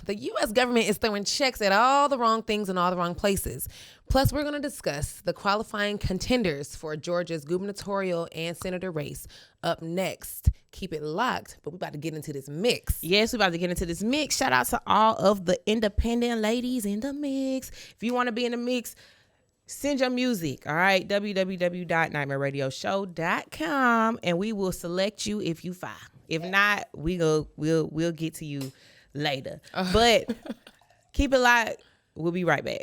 The U.S. government is throwing checks at all the wrong things in all the wrong places. Plus, we're going to discuss the qualifying contenders for Georgia's gubernatorial and senator race up next. Keep it locked, but we're about to get into this mix. Yes, we're about to get into this mix. Shout out to all of the independent ladies in the mix. If you want to be in the mix, send your music, all right? www.nightmareradioshow.com, and we will select you if you file. If not, we'll get to you later. But keep it locked. We'll be right back.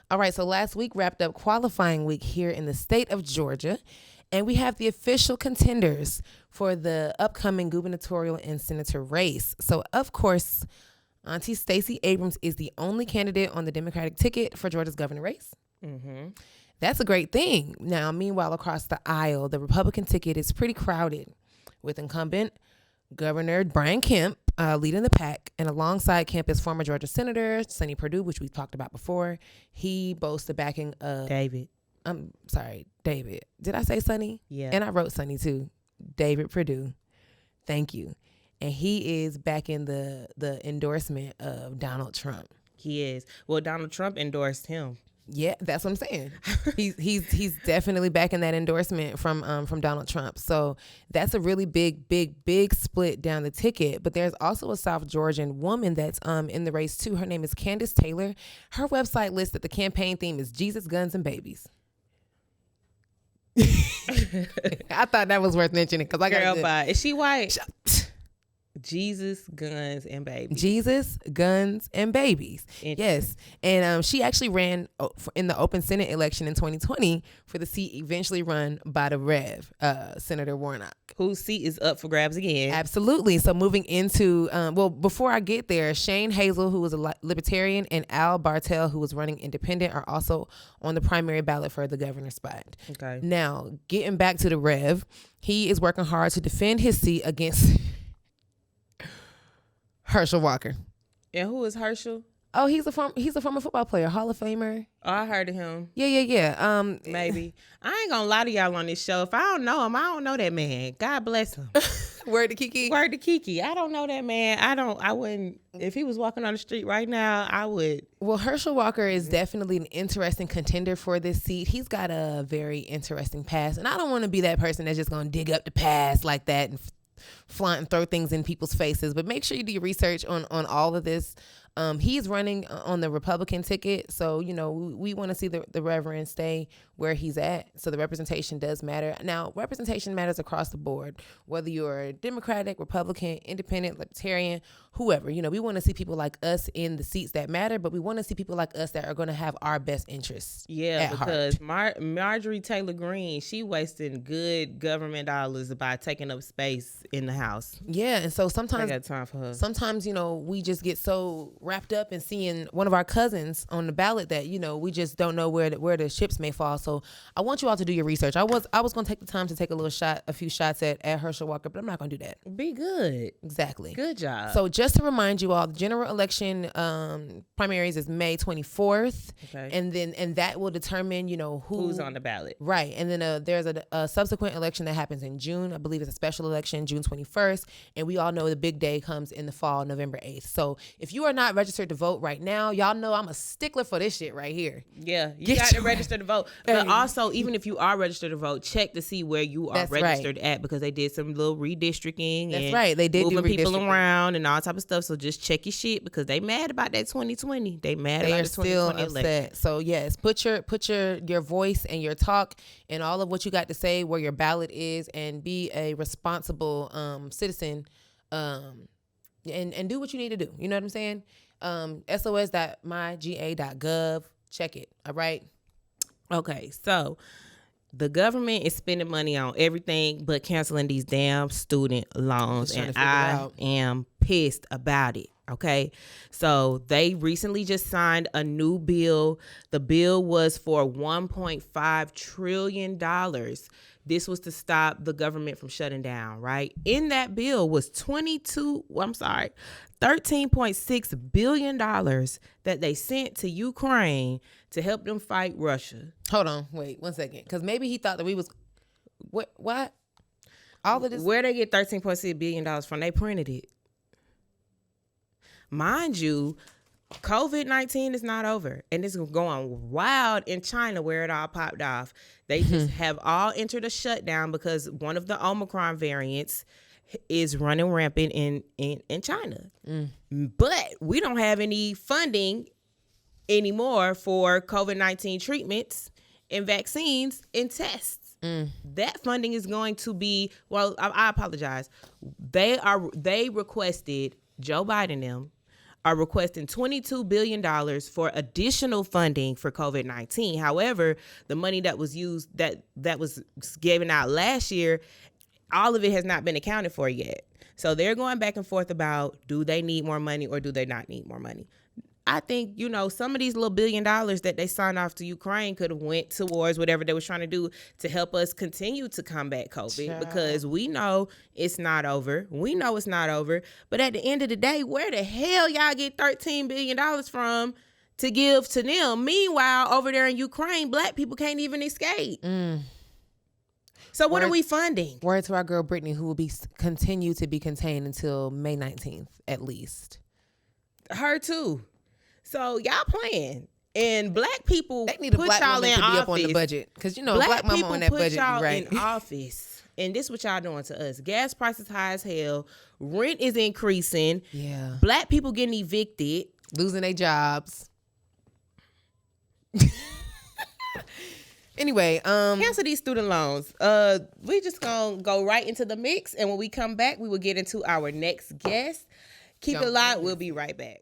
All right, so last week wrapped up qualifying week here in the state of Georgia, and we have the official contenders for the upcoming gubernatorial and senator race. So, of course, Auntie Stacey Abrams is the only candidate on the Democratic ticket for Georgia's governor race. Mm-hmm. That's a great thing. Now, meanwhile, across the aisle, the Republican ticket is pretty crowded with incumbent Governor Brian Kemp leading the pack, and alongside Kemp is former Georgia Senator Sonny Perdue, which we've talked about before. He boasts the backing of David. I'm sorry, David. Did I say Sonny? Yeah. And I wrote Sonny too. David Perdue. Thank you. And he is backing the endorsement of Donald Trump. He is. Well, Donald Trump endorsed him. Yeah, that's what I'm saying. He's definitely backing that endorsement from Donald Trump. So that's a really big split down the ticket. But there's also a South Georgian woman that's in the race too. Her name is Candace Taylor. Her website lists that the campaign theme is Jesus, Guns, and Babies. I thought that was worth mentioning because I got. Is she white? Jesus, guns, and babies. Jesus, guns, and babies. Yes. And she actually ran in the open Senate election in 2020 for the seat eventually run by the Rev, Senator Warnock. Whose seat is up for grabs again. Absolutely. So moving into, before I get there, Shane Hazel, who was a libertarian, and Al Bartel, who was running independent, are also on the primary ballot for the governor's spot. Okay. Now, getting back to the Rev, he is working hard to defend his seat against Herschel Walker. And who is Herschel? Oh, he's a former football player, Hall of Famer. Oh, I heard of him. Yeah. Maybe. I ain't gonna lie to y'all on this show. If I don't know him, I don't know that man. God bless him. Word to Kiki. Word to Kiki. I don't know that man. I wouldn't. If he was walking on the street right now, I would. Well, Herschel Walker is definitely an interesting contender for this seat. He's got a very interesting past, and I don't want to be that person that's just gonna dig up the past like that and flaunt and throw things in people's faces, but make sure you do your research on all of this. He's running on the Republican ticket, so we want to see the Reverend stay where he's at. So the representation does matter. Now, representation matters across the board, whether you're Democratic, Republican, Independent, Libertarian, whoever. We want to see people like us in the seats that matter, but we want to see people like us that are going to have our best interests. Yeah, because Marjorie Taylor Greene, she wasting good government dollars by taking up space in the House. Yeah, and so sometimes I got time for her. Sometimes we just get so wrapped up in seeing one of our cousins on the ballot that we just don't know where the chips may fall. So I want you all to do your research. I was going to take the time to take a few shots at Herschel Walker, but I'm not going to do that. Be good. Exactly. Good job. So just to remind you all, the general election primaries is May 24th. Okay. And that will determine who's on the ballot. Right. And then there's a subsequent election that happens in June. I believe it's a special election, June 21st. And we all know the big day comes in the fall, November 8th. So if you are not registered to vote right now, y'all know I'm a stickler for this shit right here. Yeah, you got to register to vote. But also, even if you are registered to vote, check to see where you are registered at, because they did some little redistricting. That's right. They did moving people around and all type of stuff. So just check your shit, because they mad about that 2020. They mad about the 2020 election. Upset. So yes, put your voice and your talk and all of what you got to say where your ballot is, and be a responsible citizen. And do what you need to do. You know what I'm saying? sos.myga.gov. Check it. All right. Okay. So The government is spending money on everything but canceling these damn student loans, and I am pissed about it. Okay, so they recently just signed a new bill. The bill was for $1.5 trillion. This was to stop the government from shutting down, right? In that bill was $13.6 billion that they sent to Ukraine to help them fight Russia. Hold on, wait 1 second, because maybe he thought that we was what? All of this. Where they get $13.6 billion from? They printed it. Mind you, COVID-19 is not over, and it's going wild in China where it all popped off. They just have all entered a shutdown because one of the Omicron variants is running rampant in China. But we don't have any funding anymore for COVID-19 treatments and vaccines and tests. That funding is going to be, well, I apologize. They requested, Joe Biden them are requesting $22 billion for additional funding for COVID-19. However, the money that was used, that was given out last year, all of it has not been accounted for yet. So they're going back and forth about, do they need more money or do they not need more money? I think, some of these little $1 billion that they signed off to Ukraine could have went towards whatever they were trying to do to help us continue to combat COVID, because we know it's not over. We know it's not over. But at the end of the day, where the hell y'all get $13 billion from to give to them? Meanwhile, over there in Ukraine, black people can't even escape. So what are we funding? Word to our girl Brittany, who will continue to be contained until May 19th, at least. Her too. So y'all playing, and black people, they need a put black y'all woman in to be office. up on the budget, because black mama on that budget, y'all right? In office, and this what y'all doing to us. Gas prices high as hell. Rent is increasing. Yeah. Black people getting evicted, losing their jobs. Anyway, cancel these student loans. We just gonna go right into the mix, and when we come back, we will get into our next guest. Keep it locked. We'll be right back.